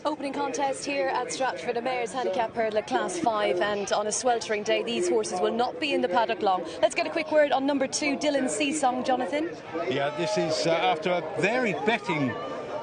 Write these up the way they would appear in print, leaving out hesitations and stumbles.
Opening contest here at Stratford, a mare's handicap hurdle at Class 5, and on a sweltering day these horses will not be in the paddock long. Let's get a quick word on number 2, Dylan Seasong, Jonathan. Yeah, this is after a varied betting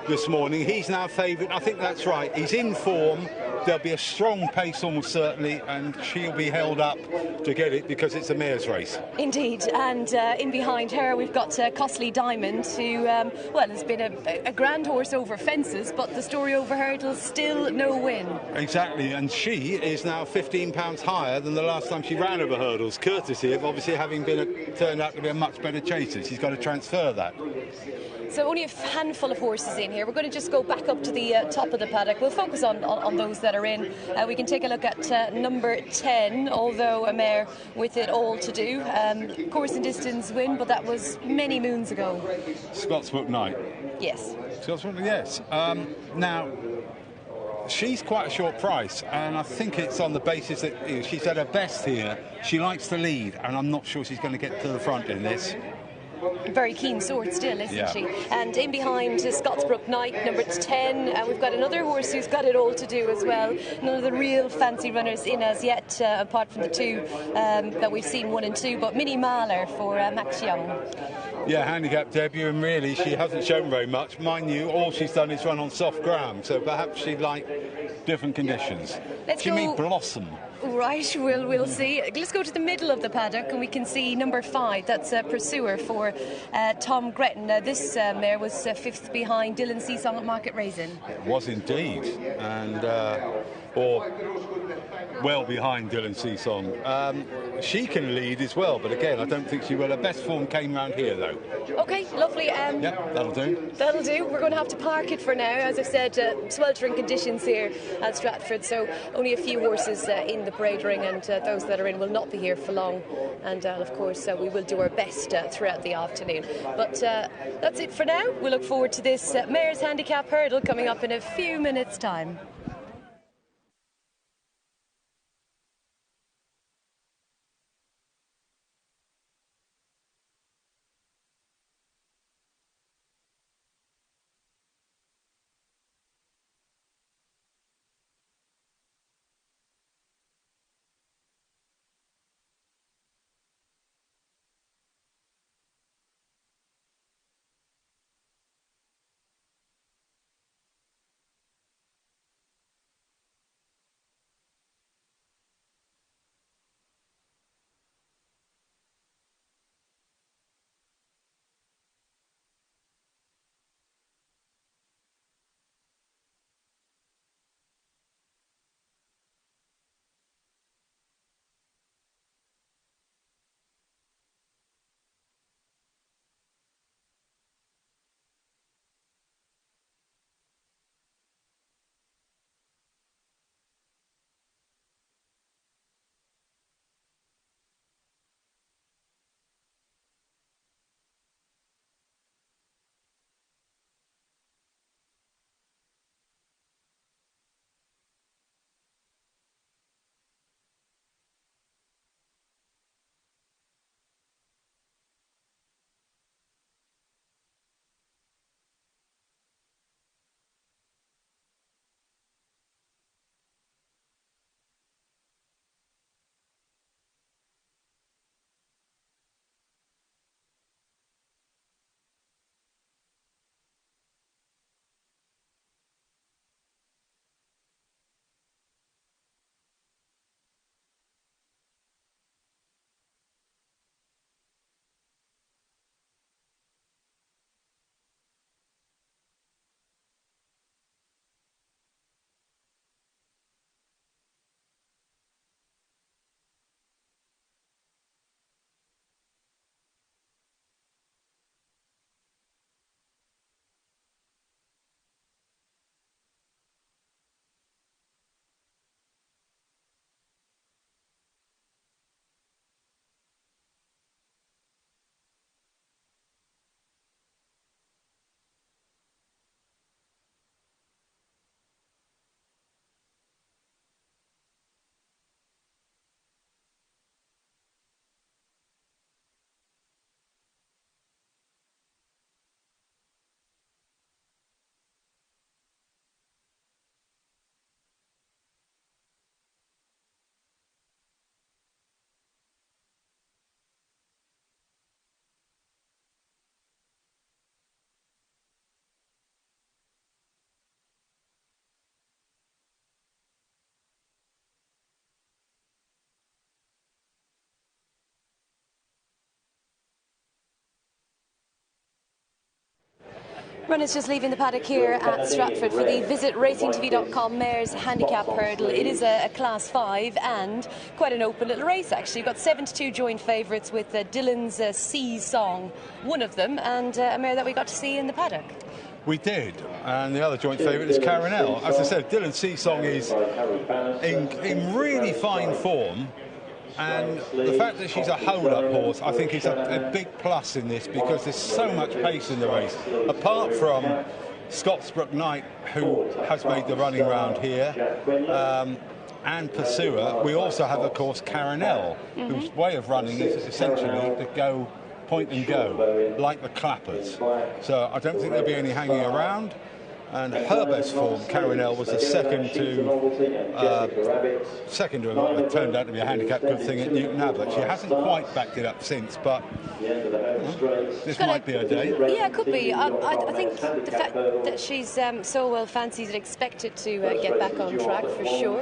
this morning. He's now favoured. I think that's right. He's in form. There'll be a strong pace almost certainly, and she'll be held up to get it because it's a mare's race. Indeed, and in behind her we've got Costly Diamond, who, well, has been a grand horse over fences, but the story over hurdles, still no win. Exactly, and she is now £15 higher than the last time she ran over hurdles, courtesy of obviously having turned out to be a much better chaser. She's got to transfer that. So only a handful of horses in here. We're going to just go back up to the top of the paddock. We'll focus on those that are in. We can take a look at number 10, although a mare with it all to do. Course and distance win, but that was many moons ago. Scotsbrook Knight. Yes. Scotsbrook, yes. Now, she's quite a short price, and I think it's on the basis that she's at her best here. She likes to lead, and I'm not sure she's going to get to the front in this. Very keen sword still, isn't she? Yeah. And in behind Scotsbrook Knight, number 10, we've got another horse who's got it all to do as well. None of the real fancy runners in as yet, apart from the two that we've seen, 1 and 2, but MINNIE MAHLER for Max Young. Yeah, handicap debut, and really she hasn't shown very much. Mind you, all she's done is run on soft ground, so perhaps she'd like different conditions. She may blossom. Right, we'll see. Let's go to the middle of the paddock and we can see number 5. That's Pursuer for Tom Gretton. This mare was 5th behind Dylan Seasong at Market Raisin. It was indeed, and or well behind Dylan Seasong. She can lead as well, but again, I don't think she will. Her best form came round here, though. Okay, lovely. Yeah, that'll do. That'll do. We're going to have to park it for now. As I said, sweltering conditions here at Stratford, so only a few horses in the parade ring, and those that are in will not be here for long. And of course, we will do our best throughout the afternoon. But that's it for now. We look forward to this mare's handicap hurdle coming up in a few minutes' time. Runners just leaving the paddock here at Stratford for the Visit RacingTV.com Mares Handicap Hurdle. It is a Class 5 and quite an open little race, actually. You've got 7 to 2 joint favourites with Dylan's Sea Song, one of them, and a mare that we got to see in the paddock. We did, and the other joint favourite is Carinel. As I said, Dylan's Sea Song is in really fine form. And the fact that she's a hold-up horse, I think, is a big plus in this, because there's so much pace in the race. Apart from Scotsbrook Knight, who has made the running round here, and Pursuer, we also have, of course, Carinel, whose way of running is essentially to go point and go, like the Clappers. So I don't think there'll be any hanging around. And her best form, Carinel, was the second to what turned out to be a handicap good thing at Newton Abbot. She hasn't quite backed it up since, but this might be her day. Yeah, it could be. I think the fact that she's so well fancied and expected to get back on track for sure.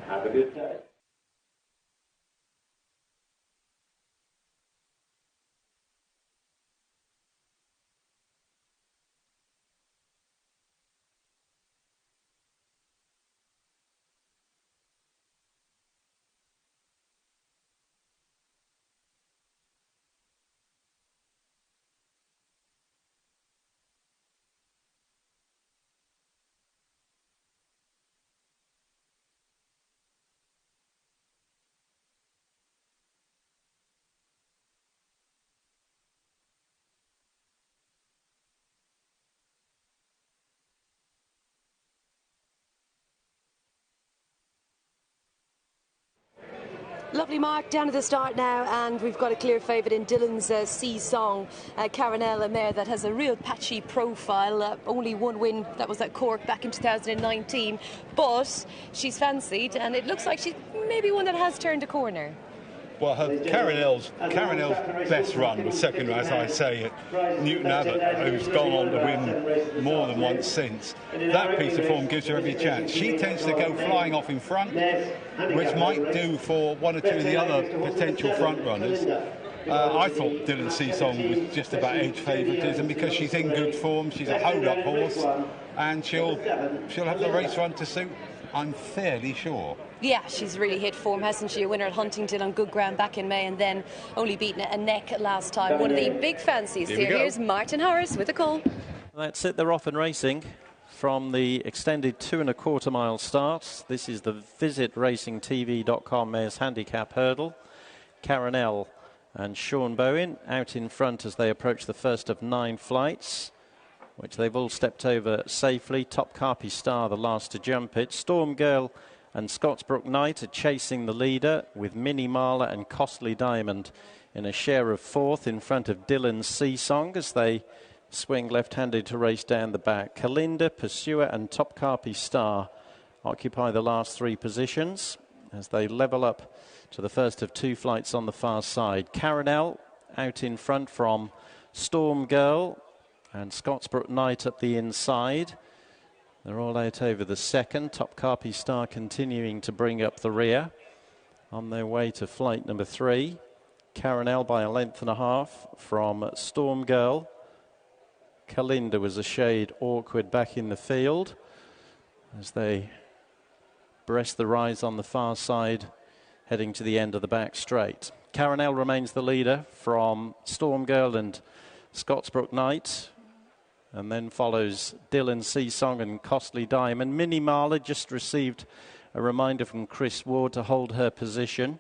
Have a good day. Lovely mark down at the start now, and we've got a clear favourite in Dylan's Sea Song. Carinel, a mare that has a real patchy profile. Only one win, that was at Cork back in 2019. But she's fancied, and it looks like she's maybe one that has turned a corner. Well, Carinel's best run was second, as I say, at Newton Abbot, who's gone on to win more than once since. That piece of form gives her every chance. She tends to go flying off in front, which might do for one or two of the other potential front runners. I thought Dylan Sea Song was just about edge favouritism, because she's in good form, she's a hold-up horse, and she'll have the race run to suit, I'm fairly sure. Yeah, she's really hit form, hasn't she? A winner at Huntington on good ground back in May, and then only beaten a neck last time. One of the big fancies here. Here's Martin Harris with a call. That's it, they're off and racing from the extended 2.25 mile starts. This is the Visit RacingTV.com Mares Handicap Hurdle. Carinel and Sean Bowen out in front as they approach the first of 9 flights, which they've all stepped over safely. TOPKAPI Star, the last to jump it. Storm Girl and Scotsbrook Knight are chasing the leader, with MINNIE, MAHLER and Costly Diamond in a share of 4th in front of Dylan's Sea Song as they swing left-handed to race down the back. KALINDA, Pursuer and TOPKAPI Star occupy the last 3 positions as they level up to the first of 2 flights on the far side. Carinel out in front from Storm Girl and Scotsbrook Knight at the inside. They're all out over the second. TOPKAPI Star continuing to bring up the rear on their way to flight number 3. Carinel by a length and a half from Storm Girl. KALINDA was a shade awkward back in the field as they breast the rise on the far side, heading to the end of the back straight. Carinel remains the leader from Storm Girl and Scotsbrook Knight. And then follows Dylan Sea Song and Costly Diamond. MINNIE, MAHLER just received a reminder from Chris Ward to hold her position.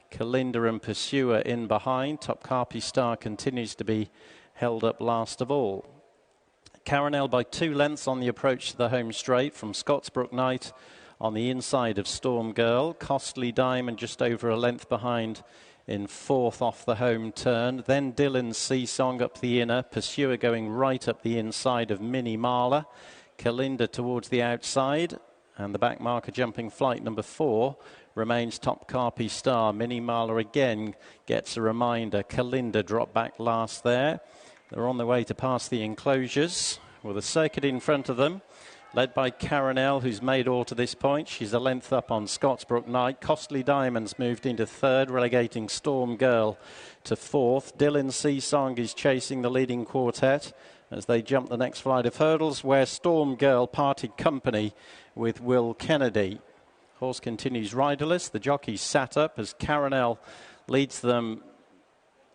KALINDA and Pursuer in behind. TOPKAPI Star continues to be held up last of all. Carinel by 2 lengths on the approach to the home straight from Scotsbrook Knight on the inside of Storm Girl. Costly Diamond just over a length behind in 4th off the home turn. Then Dylan's Sea Song up the inner. Pursuer going right up the inside of MINNIE, MAHLER. KALINDA towards the outside. And the back marker jumping flight number 4 remains TOPKAPI Star. MINNIE, MAHLER again gets a reminder. KALINDA dropped back last there. They're on their way to pass the enclosures with a circuit in front of them, led by Carinel, who's made all to this point. She's a length up on Scotsbrook Knight. Costly Diamonds moved into 3rd, relegating Storm Girl to 4th. Dylan Sea Song is chasing the leading quartet. as they jump the next flight of hurdles, where Storm Girl parted company with Will Kennedy. Horse continues riderless. The jockey sat up as Caranel leads them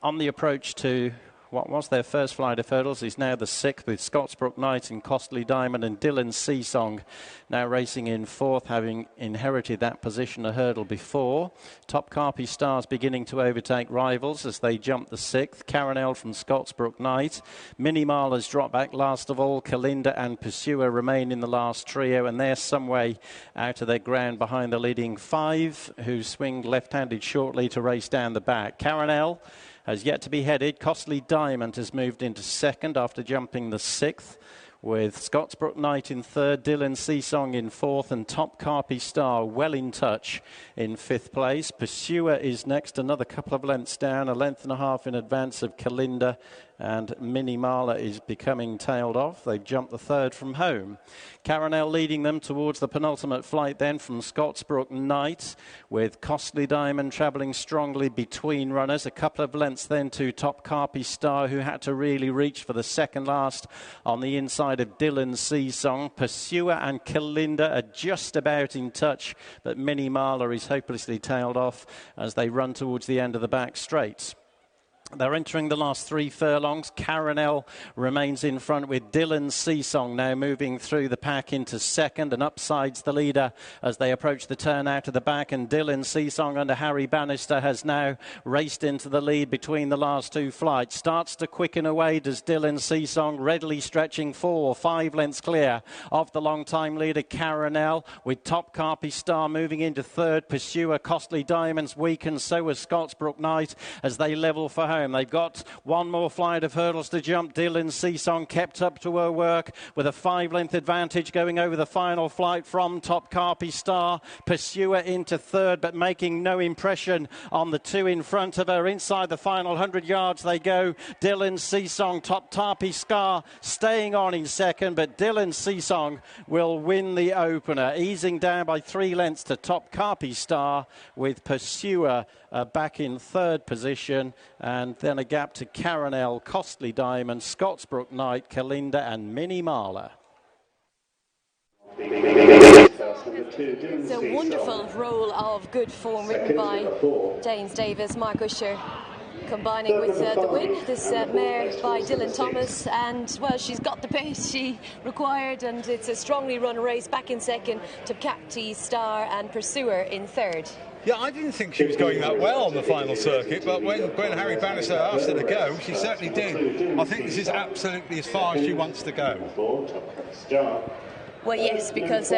on the approach to what was their first flight of hurdles. Is now the 6th, with Scotsbrook Knight and Costly Diamond and Dylan Seasong now racing in 4th, having inherited that position a hurdle before. TOPKAPI Stars beginning to overtake rivals as they jump the 6th. Caranel from Scotsbrook Knight. MINNIE Mahler's dropped back last of all. KALINDA and Pursuer remain in the last trio, and they're some way out of their ground behind the leading 5, who swing left-handed shortly to race down the back. Caranel has yet to be headed. Costly Diamond has moved into 2nd after jumping the 6th, with Scotsbrook Knight in 3rd, Dylan Seasong in 4th, and TOPKAPI Star well in touch in 5th place. Pursuer is next, another couple of lengths down, a length and a half in advance of KALINDA, and MINNIE Mahler is becoming tailed off. They've jumped the 3rd from home. Caranel leading them towards the penultimate flight then from Scotsbrook Knight, with Costly Diamond travelling strongly between runners. A couple of lengths then to TOPKAPI Star, who had to really reach for the second last on the inside of Dylan Seasong. Pursuer and KALINDA are just about in touch, but MINNIE Mahler is hopelessly tailed off as they run towards the end of the back straight. They're entering the last 3 furlongs. Caranel remains in front, with Dylan Seasong now moving through the pack into 2nd and upsides the leader as they approach the turn out of the back. And Dylan Seasong under Harry Bannister has now raced into the lead between the last 2 flights. Starts to quicken away, does Dylan Seasong, readily stretching 4 or 5 lengths clear of the long-time leader Caranel, with TOPKAPI Star moving into 3rd. Pursuer, Costly Diamonds weakened, so was Scotsbrook Knight as they level for home. They've got one more flight of hurdles to jump. Dylan Seasong kept up to her work with a 5-length advantage going over the final flight from TOPKAPI Star. Pursuer into 3rd, but making no impression on the 2 in front of her. Inside the final 100 yards they go. Dylan Seasong, TOPKAPI Star staying on in 2nd, but Dylan Seasong will win the opener, easing down by 3 lengths to TOPKAPI Star, with Pursuer back in 3rd position, and then a gap to Caranel, Costly Diamond, Scotsbrook Knight, KALINDA and MINNIE Mahler. It's a wonderful roll of good form written by James Davis, Mark Usher, combining with the win. This mare by Dylan Thomas, and well, she's got the pace she required, and it's a strongly run race. Back in 2nd, TOPKAPI Star and Pursuer in 3rd. Yeah, I didn't think she was going that well on the final circuit, but when Harry Bannister asked her to go, she certainly did. I think this is absolutely as far as she wants to go. Well, yes, because